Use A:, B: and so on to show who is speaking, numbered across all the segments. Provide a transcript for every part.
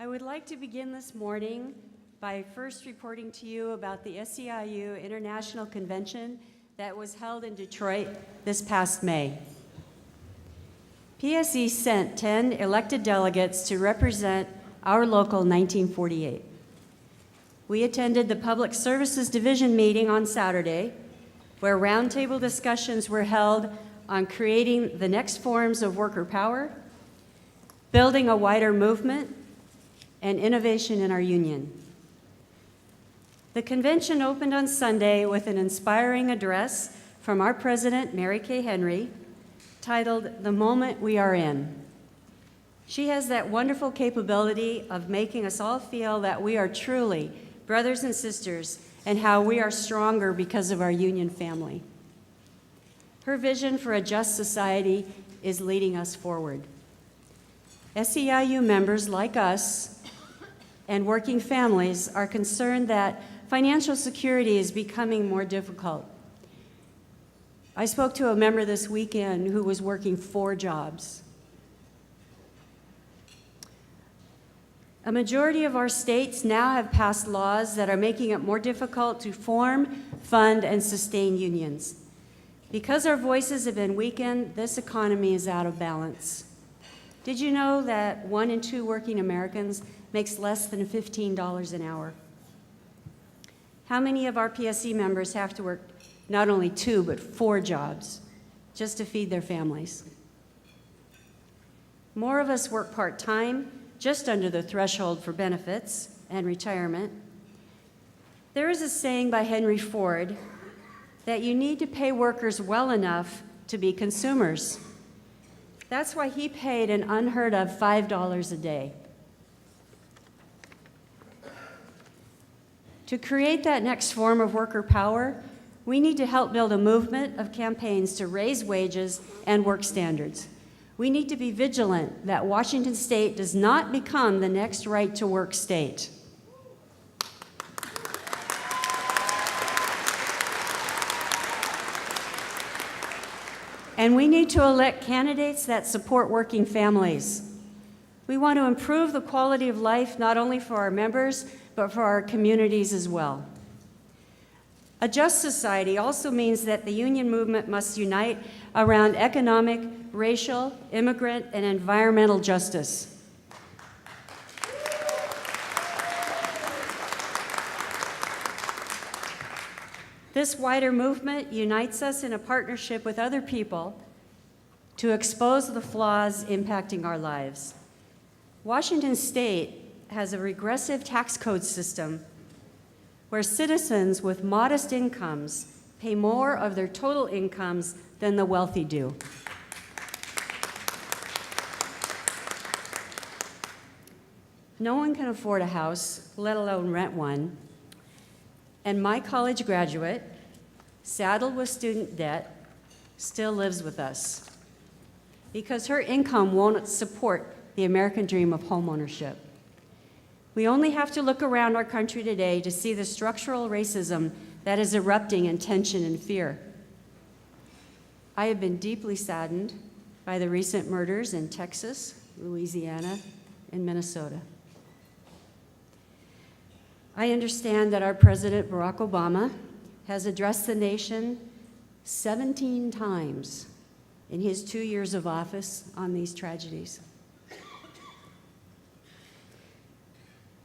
A: I would like to begin this morning by first reporting to you about the SEIU International Convention that was held in Detroit this past May. PSE sent 10 elected delegates to represent our local 1948. We attended the Public Services Division meeting on Saturday, where roundtable discussions were held on creating the next forms of worker power, building a wider movement, and innovation in our union. The convention opened on Sunday with an inspiring address from our president, Mary Kay Henry, titled "The Moment We Are In." She has that wonderful capability of making us all feel that we are truly brothers and sisters and how we are stronger because of our union family. Her vision for a just society is leading us forward. SEIU members like us and working families are concerned that financial security is becoming more difficult. I spoke to a member this weekend who was working 4 jobs. A majority of our states now have passed laws that are making it more difficult to form, fund, and sustain unions. Because our voices have been weakened, this economy is out of balance. Did you know that 1 in 2 working Americans makes less than $15 an hour? How many of our PSE members have to work not only 2, but 4 jobs just to feed their families? More of us work part-time, just under the threshold for benefits and retirement. There is a saying by Henry Ford that you need to pay workers well enough to be consumers. That's why he paid an unheard of $5 a day. To create that next form of worker power, we need to help build a movement of campaigns to raise wages and work standards. We need to be vigilant that Washington State does not become the next right-to-work state. And we need to elect candidates that support working families. We want to improve the quality of life not only for our members, but for our communities as well. A just society also means that the union movement must unite around economic, racial, immigrant, and environmental justice. This wider movement unites us in a partnership with other people to expose the flaws impacting our lives. Washington State has a regressive tax code system where citizens with modest incomes pay more of their total incomes than the wealthy do. No one can afford a house, let alone rent one. And my college graduate, saddled with student debt, still lives with us because her income won't support the American dream of homeownership. We only have to look around our country today to see the structural racism that is erupting in tension and fear. I have been deeply saddened by the recent murders in Texas, Louisiana, and Minnesota. I understand that our President Barack Obama has addressed the nation 17 times in his 2 years of office on these tragedies.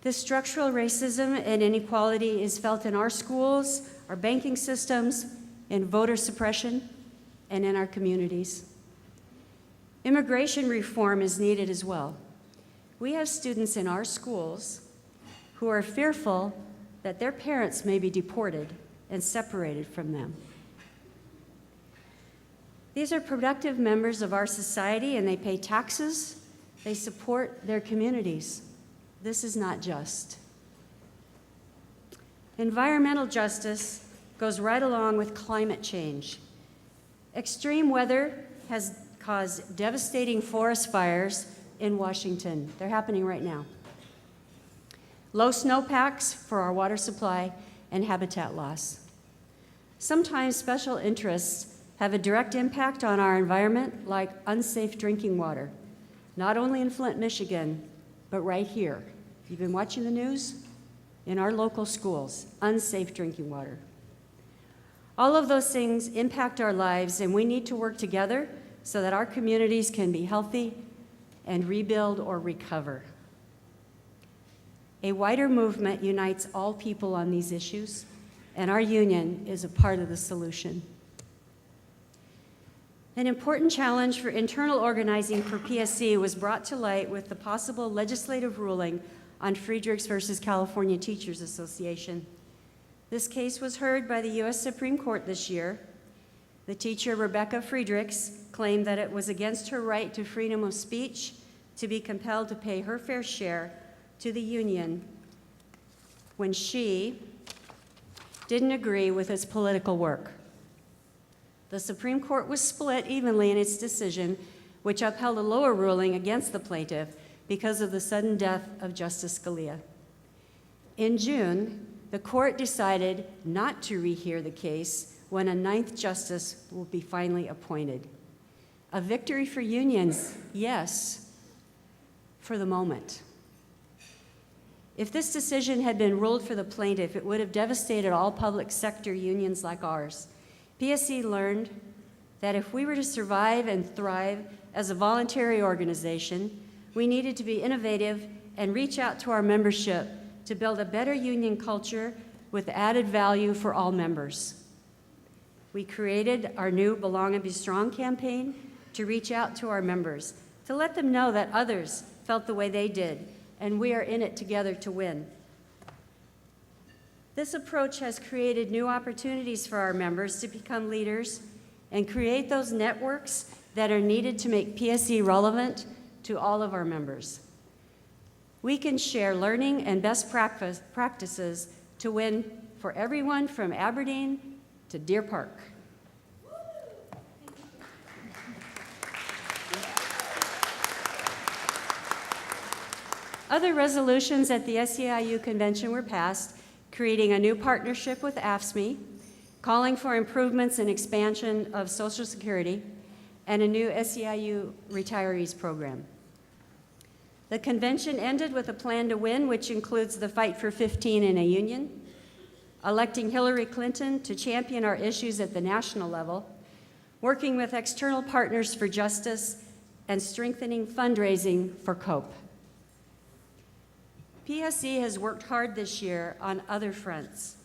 A: This structural racism and inequality is felt in our schools, our banking systems, in voter suppression, and in our communities. Immigration reform is needed as well. We have students in our schools who are fearful that their parents may be deported and separated from them. These are productive members of our society, and they pay taxes, they support their communities. This is not just. Environmental justice goes right along with climate change. Extreme weather has caused devastating forest fires in Washington. They're happening right now. Low snowpacks for our water supply and habitat loss. Sometimes special interests have a direct impact on our environment, like unsafe drinking water, not only in Flint, Michigan, but right here You've been watching the news? In our local schools, unsafe drinking water. All of those things impact our lives, and we need to work together so that our communities can be healthy and rebuild or recover. A wider movement unites all people on these issues, and our union is a part of the solution. An important challenge for internal organizing for PSE was brought to light with the possible legislative ruling on Friedrichs versus California Teachers Association. This case was heard by the U.S. Supreme Court this year. The teacher, Rebecca Friedrichs, claimed that it was against her right to freedom of speech to be compelled to pay her fair share to the union when she didn't agree with its political work. The Supreme Court was split evenly in its decision, which upheld a lower ruling against the plaintiff because of the sudden death of Justice Scalia. In June, the court decided not to rehear the case when a ninth justice will be finally appointed. A victory for unions, yes, for the moment. If this decision had been ruled for the plaintiff, it would have devastated all public sector unions like ours. PSE learned that if we were to survive and thrive as a voluntary organization, we needed to be innovative and reach out to our membership to build a better union culture with added value for all members. We created our new Belong and Be Strong campaign to reach out to our members, to let them know that others felt the way they did, and we are in it together to win. This approach has created new opportunities for our members to become leaders and create those networks that are needed to make PSE relevant to all of our members. We can share learning and best practices to win for everyone from Aberdeen to Deer Park. Other resolutions at the SEIU convention were passed, creating a new partnership with AFSCME, calling for improvements and expansion of Social Security, and a new SEIU retirees program. The convention ended with a plan to win, which includes the fight for 15 in a union, electing Hillary Clinton to champion our issues at the national level, working with external partners for justice, and strengthening fundraising for COPE. PSE has worked hard this year on other fronts.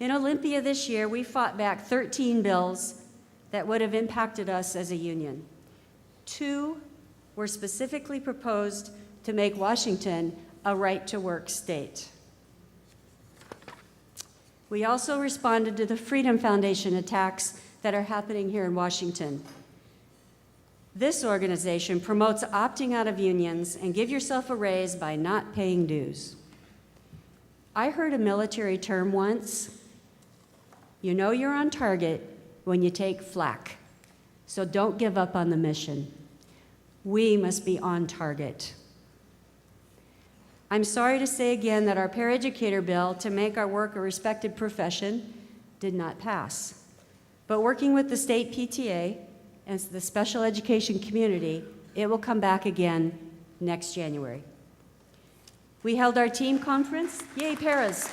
A: In Olympia this year, we fought back 13 bills that would have impacted us as a union. 2 were specifically proposed to make Washington a right-to-work state. We also responded to the Freedom Foundation attacks that are happening here in Washington. This organization promotes opting out of unions and give yourself a raise by not paying dues. I heard a military term once. You know you're on target when you take flak, so don't give up on the mission. We must be on target. I'm sorry to say again that our paraeducator bill to make our work a respected profession did not pass. But working with the state PTA and the special education community, it will come back again next January. We held our team conference. Yay, paras.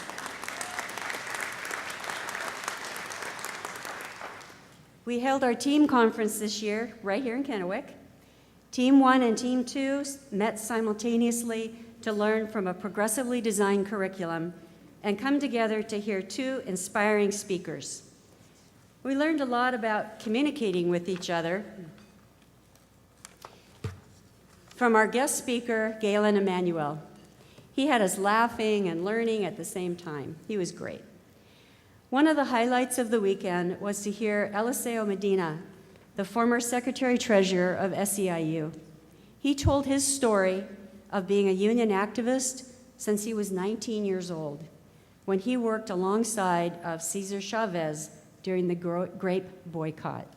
A: We held our team conference this year right here in Kennewick. Team 1 and Team 2 met simultaneously to learn from a progressively designed curriculum and come together to hear 2 inspiring speakers. We learned a lot about communicating with each other from our guest speaker, Galen Emanuel. He had us laughing and learning at the same time. He was great. One of the highlights of the weekend was to hear Eliseo Medina, the former Secretary-Treasurer of SEIU. He told his story of being a union activist since he was 19 years old, when he worked alongside of Cesar Chavez during the grape boycott.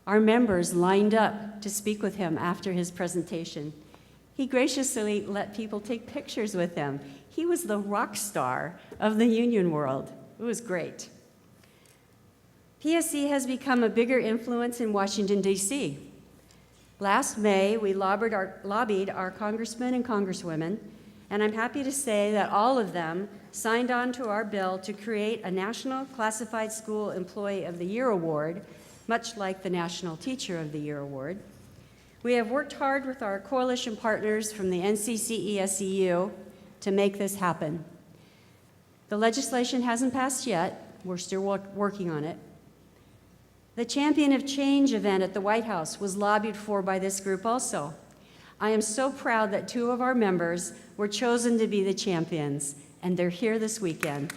A: Our members lined up to speak with him after his presentation. He graciously let people take pictures with him. He was the rock star of the union world. It was great. PSE has become a bigger influence in Washington, D.C. Last May, we lobbied our congressmen and congresswomen and I'm happy to say that all of them signed on to our bill to create a National Classified School Employee of the Year Award, much like the National Teacher of the Year Award. We have worked hard with our coalition partners from the NCCE SEIU to make this happen. The legislation hasn't passed yet. We're still working on it. The Champion of Change event at the White House was lobbied for by this group also. I am so proud that 2 of our members were chosen to be the champions, and they're here this weekend.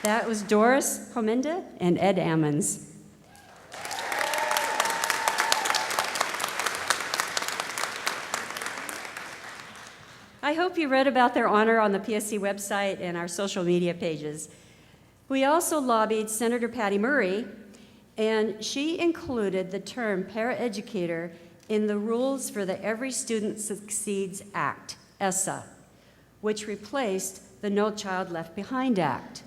A: That was Doris Pominda and Ed Ammons. I hope you read about their honor on the PSE website and our social media pages. We also lobbied Senator Patty Murray, and she included the term paraeducator in the rules for the Every Student Succeeds Act, ESSA, which replaced the No Child Left Behind Act.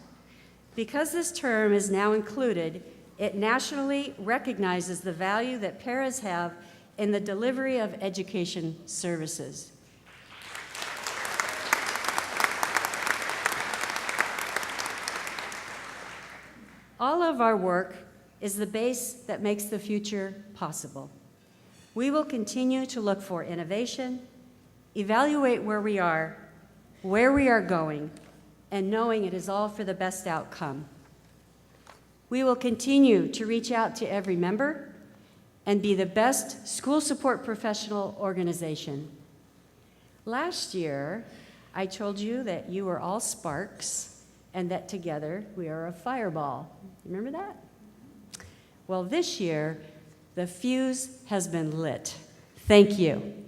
A: Because this term is now included, it nationally recognizes the value that paras have in the delivery of education services. All of our work is the base that makes the future possible. We will continue to look for innovation, evaluate where we are going, and knowing it is all for the best outcome. We will continue to reach out to every member and be the best school support professional organization. Last year, I told you that you were all sparks and that together we are a fireball. Remember that? Well, this year, the fuse has been lit. Thank you.